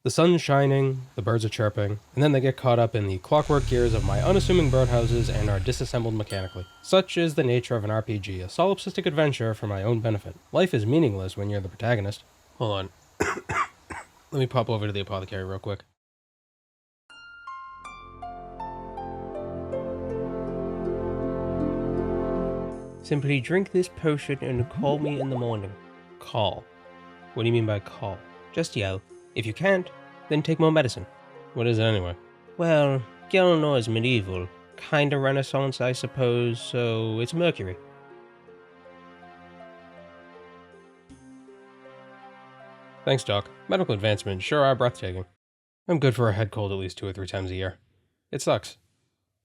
The sun's shining, the birds are chirping, and then they get caught up in the clockwork gears of my unassuming birdhouses and are disassembled mechanically. Such is the nature of an RPG, a solipsistic adventure for my own benefit. Life is meaningless when you're the protagonist. Hold on. Let me pop over to the apothecary real quick. Simply drink this potion and call me in the morning. Call? What do you mean by call? Just yell. If you can't, then take more medicine. What is it anyway? Well, Gilnor is medieval. Kinda Renaissance, I suppose, so it's mercury. Thanks, Doc. Medical advancements sure are breathtaking. I'm good for a head cold at least 2 or 3 times a year. It sucks.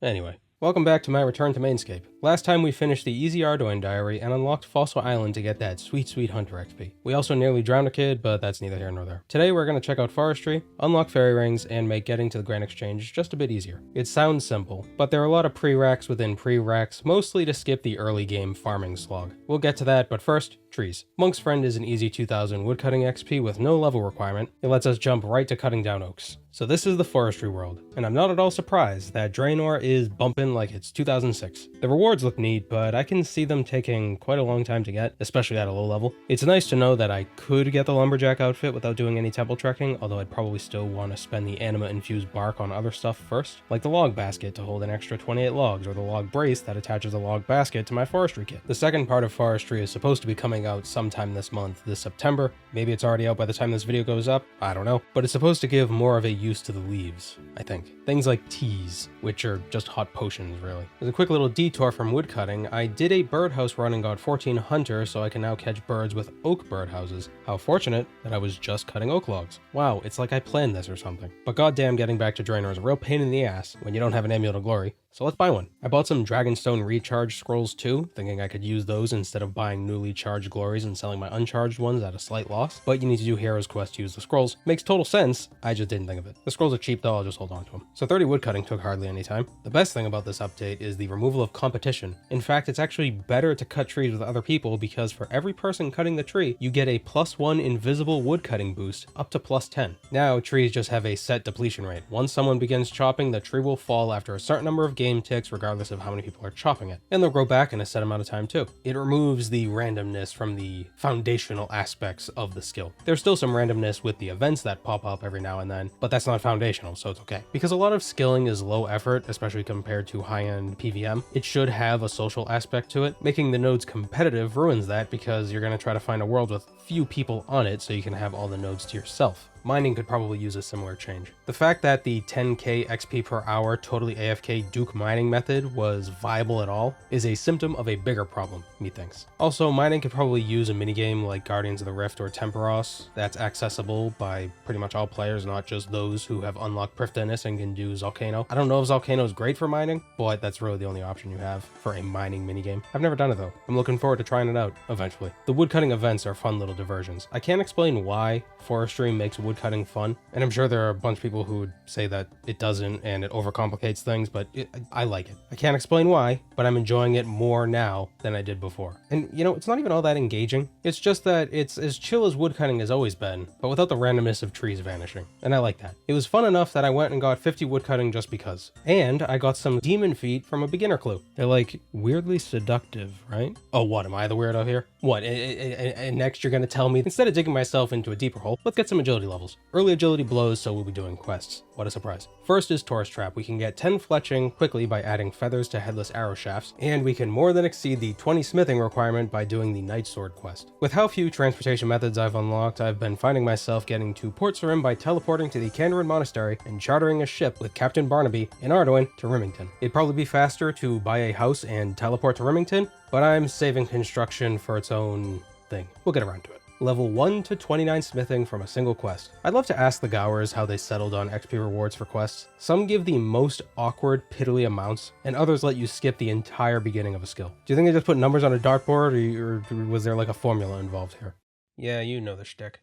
Anyway, welcome back to my return to Mainscape. Last time we finished the Easy Arduin diary and unlocked Fossil Island to get that sweet Hunter XP. We also nearly drowned a kid, but that's neither here nor there. Today we're going to check out forestry, unlock fairy rings, and make getting to the Grand Exchange just a bit easier. It sounds simple, but there are a lot of prereqs within prereqs, mostly to skip the early game farming slog. We'll get to that, but first, trees. Monk's Friend is an easy 2000 woodcutting XP with no level requirement. It lets us jump right to cutting down oaks. So this is the forestry world, and I'm not at all surprised that Draenor is bumping like it's 2006. The rewards look neat, but I can see them taking quite a long time to get, especially at a low level. It's nice to know that I could get the lumberjack outfit without doing any temple trekking, although I'd probably still want to spend the anima-infused bark on other stuff first, like the log basket to hold an extra 28 logs, or the log brace that attaches a log basket to my forestry kit. The second part of forestry is supposed to be coming out sometime this month, this September. Maybe it's already out by the time this video goes up, I don't know, but it's supposed to give more of a use to the leaves, I think. Things like teas, which are just hot potions, really. As a quick little detour from woodcutting, I did a birdhouse run and got 14 hunter, so I can now catch birds with oak birdhouses. How fortunate that I was just cutting oak logs. Wow, it's like I planned this or something. But goddamn, getting back to Draenor is a real pain in the ass when you don't have an Amulet of Glory. So let's buy one. I bought some Dragonstone recharge scrolls too, thinking I could use those instead of buying newly charged glories and selling my uncharged ones at a slight loss. But you need to do Hero's Quest to use the scrolls. Makes total sense, I just didn't think of it. The scrolls are cheap though, I'll just hold on to them. So 30 woodcutting took hardly any time. The best thing about this update is the removal of competition. In fact, it's actually better to cut trees with other people because for every person cutting the tree, you get a +1 invisible woodcutting boost up to +10. Now, trees just have a set depletion rate. Once someone begins chopping, the tree will fall after a certain number of game ticks regardless of how many people are chopping it. And they'll grow back in a set amount of time too. It removes the randomness from the foundational aspects of the skill. There's still some randomness with the events that pop up every now and then, but that's not foundational, so it's okay. Because a lot of skilling is low effort, especially compared to high-end PVM, it should have a social aspect to it. Making the nodes competitive ruins that because you're going to try to find a world with few people on it so you can have all the nodes to yourself. Mining could probably use a similar change. The fact that the 10k XP per hour totally AFK Duke mining method was viable at all is a symptom of a bigger problem, methinks. Also, mining could probably use a minigame like Guardians of the Rift or Temperos that's accessible by pretty much all players, not just those who have unlocked Prifddinas and can do Volcano. I don't know if Volcano is great for mining, but that's really the only option you have for a mining minigame. I've never done it though. I'm looking forward to trying it out eventually. The woodcutting events are fun little diversions. I can't explain why forestry makes woodcutting fun, and I'm sure there are a bunch of people who would say that it doesn't and it overcomplicates things, but I like it. I can't explain why, but I'm enjoying it more now than I did before. And you know, it's not even all that engaging. It's just that it's as chill as woodcutting has always been, but without the randomness of trees vanishing. And I like that. It was fun enough that I went and got 50 woodcutting just because. And I got some demon feet from a beginner clue. They're like weirdly seductive, right? Oh, what, am I the weirdo here? What, and next you're gonna tell me, instead of digging myself into a deeper hole, let's get some agility levels. Early agility blows, so we'll be doing quests. What a surprise. First is Tourist Trap. We can get 10 fletching quickly by adding feathers to headless arrow shafts, and we can more than exceed the 20 smithing requirement by doing the Night Sword quest. With how few transportation methods I've unlocked, I've been finding myself getting to Port Sarim by teleporting to the Kandarin Monastery and chartering a ship with Captain Barnaby in Arduin to Rimington. It'd probably be faster to buy a house and teleport to Rimington, but I'm saving construction for its own thing. We'll get around to it. Level 1 to 29 smithing from a single quest. I'd love to ask the Gowers how they settled on XP rewards for quests. Some give the most awkward, piddly amounts, and others let you skip the entire beginning of a skill. Do you think they just put numbers on a dartboard, or was there like a formula involved here? Yeah, you know the shtick.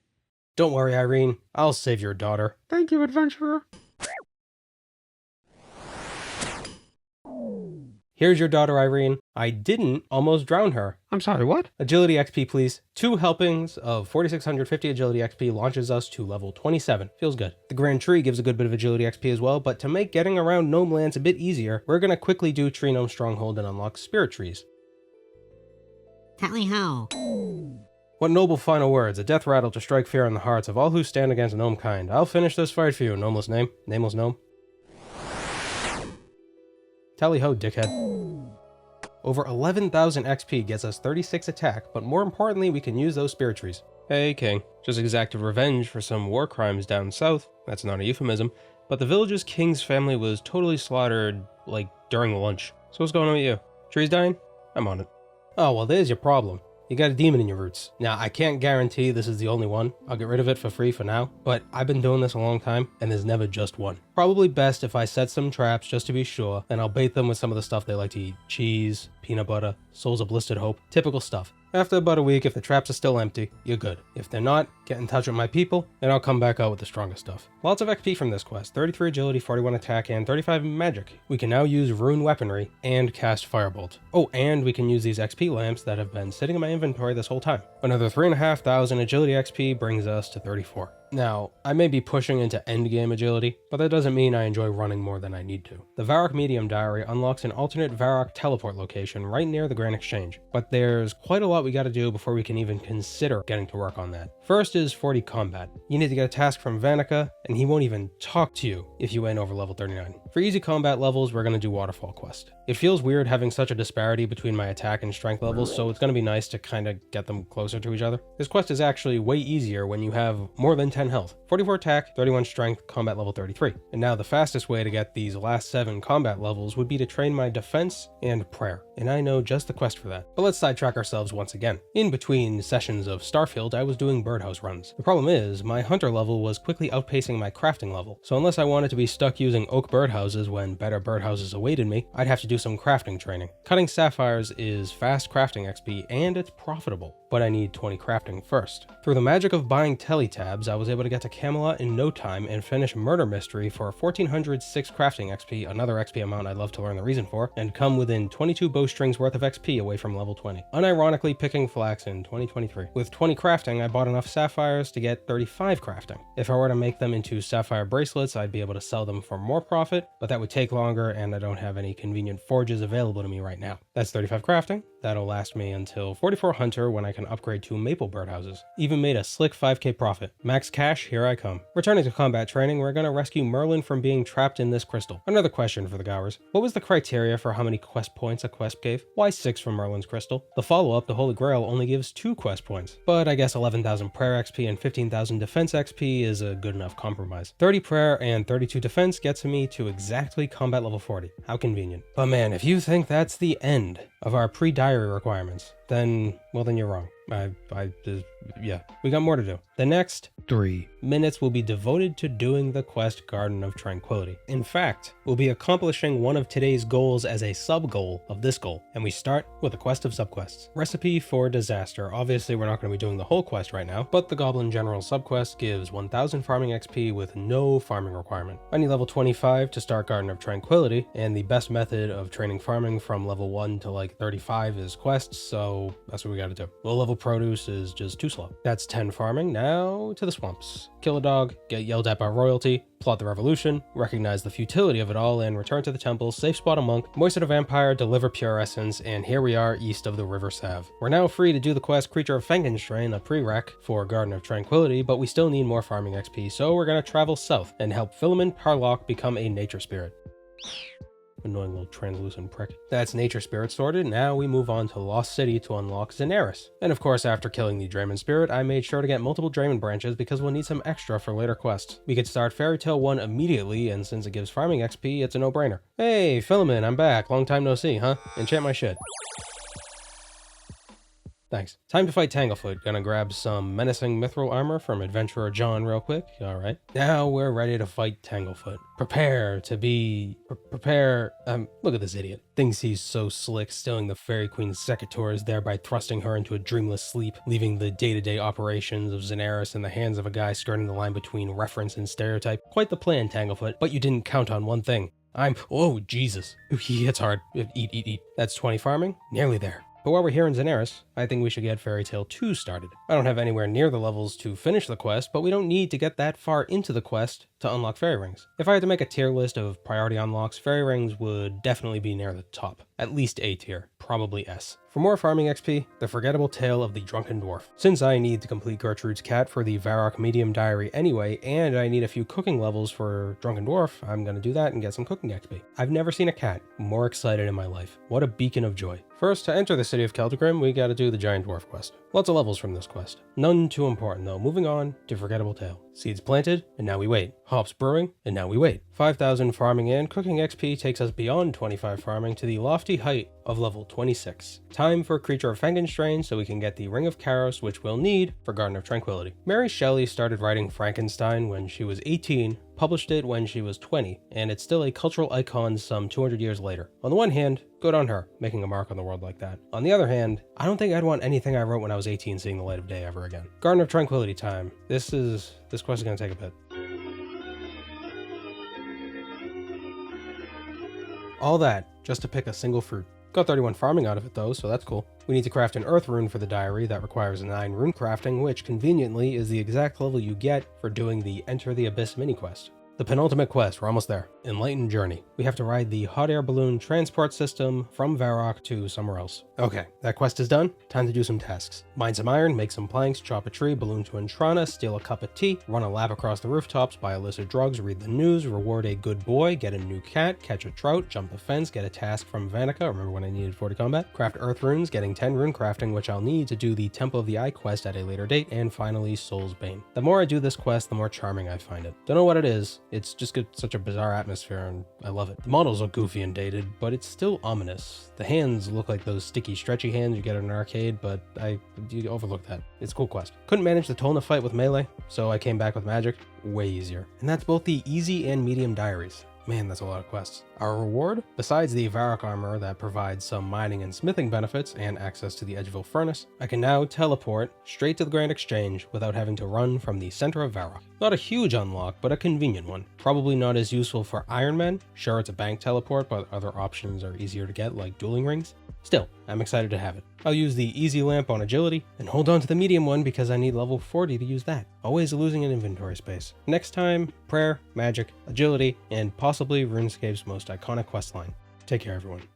Don't worry, Irene. I'll save your daughter. Thank you, adventurer. Here's your daughter Irene. I didn't almost drown her. I'm sorry, what? Agility XP, please. 2 helpings of 4650 agility XP launches us to level 27. Feels good. The Grand Tree gives a good bit of agility XP as well, but to make getting around Gnome Lands a bit easier, we're gonna quickly do Tree Gnome Stronghold and unlock Spirit Trees. Tally-ho. What noble final words, a death rattle to strike fear in the hearts of all who stand against gnome kind. I'll finish this fight for you, nameless gnome. Tally-ho, dickhead. Over 11,000 XP gets us 36 attack, but more importantly, we can use those spirit trees. Hey, King. Just exacted revenge for some war crimes down south. That's not a euphemism. But the village's king's family was totally slaughtered, like, during lunch. So what's going on with you? Trees dying? I'm on it. Oh, well, there's your problem. You got a demon in your roots. Now, I can't guarantee this is the only one. I'll get rid of it for free for now, but I've been doing this a long time, and there's never just one. Probably best if I set some traps just to be sure, and I'll bait them with some of the stuff they like to eat. Cheese, peanut butter, souls of blistered hope, typical stuff. After about a week, if the traps are still empty, you're good. If they're not, get in touch with my people, and I'll come back out with the strongest stuff. Lots of XP from this quest, 33 agility, 41 attack, and 35 magic. We can now use rune weaponry and cast firebolt. Oh, and we can use these XP lamps that have been sitting in my inventory this whole time. Another 3,500 agility XP brings us to 34. Now, I may be pushing into endgame agility, but that doesn't mean I enjoy running more than I need to. The Varrock Medium Diary unlocks an alternate Varrock teleport location right near the Grand Exchange, but there's quite a lot we gotta do before we can even consider getting to work on that. First is 40 combat. You need to get a task from Vanica, and he won't even talk to you if you ain't over level 39. For easy combat levels, we're gonna do Waterfall Quest. It feels weird having such a disparity between my attack and strength levels, so it's gonna be nice to kinda get them closer to each other. This quest is actually way easier when you have more than 10 health. 44 attack, 31 strength, combat level 33. And now the fastest way to get these last 7 combat levels would be to train my defense and prayer. And I know just the quest for that. But let's sidetrack ourselves once again. In between sessions of Starfield, I was doing birdhouse runs. The problem is, my hunter level was quickly outpacing my crafting level. So unless I wanted to be stuck using oak birdhouses when better birdhouses awaited me, I'd have to do some crafting training. Cutting sapphires is fast crafting XP and it's profitable, but I need 20 crafting first. Through the magic of buying teletabs, I was able to get to Camelot in no time and finish Murder Mystery for 1406 crafting XP, another XP amount I'd love to learn the reason for, and come within 22 bowstrings worth of XP away from level 20. Unironically picking flax in 2023. With 20 crafting, I bought enough sapphires to get 35 crafting. If I were to make them into sapphire bracelets, I'd be able to sell them for more profit, but that would take longer and I don't have any convenient forges available to me right now. That's 35 crafting. That'll last me until 44 hunter when I can upgrade to maple birdhouses. Even made a slick 5k profit. Max cash, here I come. Returning to combat training, we're gonna rescue Merlin from being trapped in this crystal. Another question for the Gowers. What was the criteria for how many quest points a quest gave? Why 6 from Merlin's crystal? The follow-up, the Holy Grail, only gives 2 quest points. But I guess 11,000 prayer XP and 15,000 defense XP is a good enough compromise. 30 prayer and 32 defense gets me to exactly combat level 40. How convenient. But man, if you think that's the end of our pre-diary requirements, then you're wrong. Yeah, we got more to do. The next 3 minutes will be devoted to doing the quest Garden of Tranquility. In fact, we'll be accomplishing one of today's goals as a sub-goal of this goal, and we start with a quest of subquests. Recipe for Disaster. Obviously, we're not going to be doing the whole quest right now, but the Goblin General subquest gives 1000 farming XP with no farming requirement. I need level 25 to start Garden of Tranquility, and the best method of training farming from level 1 to like 35 is quests, so that's what we gotta do. Low level produce is just too slow. That's 10 farming. Now to the swamps. Kill a dog, get yelled at by royalty, plot the revolution, recognize the futility of it all, and return to the temple, safe spot a monk, moisten a vampire, deliver pure essence, and here we are east of the River Sav. We're now free to do the quest Creature of Frankenstein, a prereq for Garden of Tranquility, but we still need more farming XP, so we're gonna travel south and help Philemon Parlock become a nature spirit. Annoying little translucent prick. That's nature spirit sorted. Now we move on to Lost City to unlock Zenaris. And of course, after killing the Draymond spirit, I made sure to get multiple Draymond branches because we'll need some extra for later quests. We could start Fairy Tale 1 immediately, and since it gives farming XP, it's a no-brainer. Hey, Philemon, I'm back. Long time no see, huh? Enchant my shit. Thanks. Time to fight Tanglefoot. Gonna grab some menacing mithril armor from Adventurer John real quick. Alright. Now we're ready to fight Tanglefoot. Prepare to be... look at this idiot. Thinks he's so slick, stealing the Fairy Queen's secateurs, thereby thrusting her into a dreamless sleep, leaving the day-to-day operations of Zenaris in the hands of a guy skirting the line between reference and stereotype. Quite the plan, Tanglefoot, but you didn't count on one thing. Oh, Jesus. He hits hard. Eat. That's 20 farming. Nearly there. But while we're here in Zenaris, I think we should get Fairy Tale 2 started. I don't have anywhere near the levels to finish the quest, but we don't need to get that far into the quest to unlock fairy rings. If I had to make a tier list of priority unlocks, fairy rings would definitely be near the top. At least A tier, probably S. For more farming XP, the forgettable tale of the drunken dwarf. Since I need to complete Gertrude's cat for the Varrock medium diary anyway, and I need a few cooking levels for drunken dwarf, I'm gonna do that and get some cooking XP. I've never seen a cat more excited in my life. What a beacon of joy. First, to enter the city of Celtigrim, we gotta do the giant dwarf quest. Lots of levels from this quest. None too important though. Moving on to forgettable tale. Seeds planted, and now we wait. Hops brewing, and now we wait. 5,000 farming and cooking XP takes us beyond 25 farming to the lofty height of level 26. Time for Creature of Frankenstein so we can get the Ring of Chaos, which we'll need for Garden of Tranquility. Mary Shelley started writing Frankenstein when she was 18, published it when she was 20, and it's still a cultural icon some 200 years later. On the one hand, good on her, making a mark on the world like that. On the other hand, I don't think I'd want anything I wrote when I was 18 seeing the light of day ever again. Garden of Tranquility time. This quest is gonna take a bit. All that just to pick a single fruit. Got 31 farming out of it though, so that's cool. We need to craft an earth rune for the diary that requires 9 rune crafting, which conveniently is the exact level you get for doing the Enter the Abyss mini quest. The penultimate quest, we're almost there. Enlightened Journey. We have to ride the hot air balloon transport system from Varrock to somewhere else. Okay, that quest is done. Time to do some tasks. Mine some iron, make some planks, chop a tree, balloon to Entrana, steal a cup of tea, run a lap across the rooftops, buy illicit drugs, read the news, reward a good boy, get a new cat, catch a trout, jump the fence, get a task from Vanica, remember when I needed 40 combat, craft earth runes, getting 10 rune crafting, which I'll need to do the Temple of the Eye quest at a later date, and finally Soul's Bane. The more I do this quest, the more charming I find it. Don't know what it is, it's just got such a bizarre atmosphere and I love it. The models look goofy and dated, but it's still ominous. The hands look like those sticky, stretchy hands you get at an arcade, but you overlook that. It's a cool quest. Couldn't manage the Tolna fight with melee, so I came back with magic. Way easier. And that's both the easy and medium diaries. Man, that's a lot of quests. Our reward? Besides the Varrock armor that provides some mining and smithing benefits and access to the Edgeville furnace, I can now teleport straight to the Grand Exchange without having to run from the center of Varrock. Not a huge unlock, but a convenient one. Probably not as useful for Iron Men. Sure, it's a bank teleport, but other options are easier to get, like dueling rings. Still, I'm excited to have it. I'll use the easy lamp on agility, and hold on to the medium one because I need level 40 to use that. Always losing an inventory space. Next time, prayer, magic, agility, and possibly RuneScape's most iconic questline. Take care, everyone.